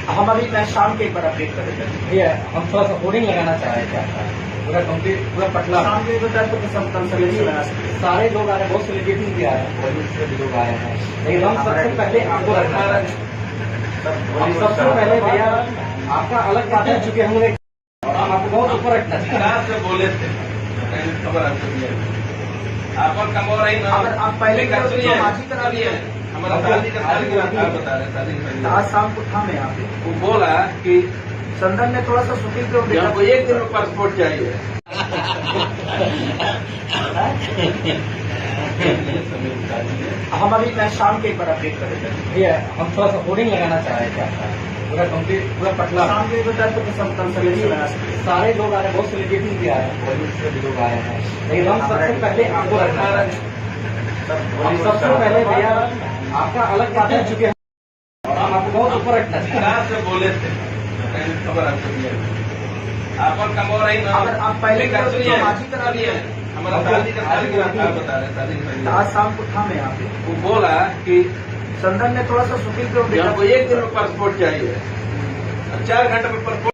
हम अभी मैं शाम के एक बार अपडेट कर देते हैं भैया। हम थोड़ा सा होर्डिंग लगाना चाह रहे थे आपका पूरा कंप्लीट पूरा पटना शाम के बताया तो सब कंसल्टेशन लगा सकते हैं। सारे लोग आ रहे हैं, बहुत सेलिब्रिटी भी आ रहे हैं, बॉलीवुड से भी लोग आए हैं, लेकिन हम सबसे पहले आपको रखना है। सबसे पहले भैया आपका अलग बात है, चूंकि हम लोग और हम आपको बहुत ऊपर रखना चाहिए। बोले थे खबर आपको कम हो रही ना। अगर आप पहले कर सुनिए माजी करा लिए हमारा शादी का बता रहे शादी आज शाम को था मैं यहाँ पे। वो बोला कि संदन ने थोड़ा सा शूटिंग पे हमको एक दिन में पासपोर्ट चाहिए। हम अभी मैं शाम के एक बार अपडेट कर देते हैं भैया। हम थोड़ा सा होर्डिंग लगाना चाह रहे थे आपका पूरा कंप्लीट पूरा पटना शाम के बताया तो सब कंसल्टेशन लगा सकते हैं। सारे लोग आ रहे हैं, बहुत सेलिब्रिटी भी आ रहे हैं, बॉलीवुड से भी लोग आए हैं, लेकिन हम सबसे पहले आपको रखना है। सबसे पहले भैया आपका अलग बात है, चूंकि और हम आपको बहुत ऊपर रखना चाहिए। बोले थे खबर आपको कम हो रही ना। अगर आप पहले कर सुनिए माजी करा लिए हमारा शादी का बता रहे शादी आज शाम को था मैं यहाँ पे। वो बोला कि संदन ने थोड़ा सा शूटिंग पे हमको एक दिन में पासपोर्ट चाहिए। 4 घंटे में पासपोर्ट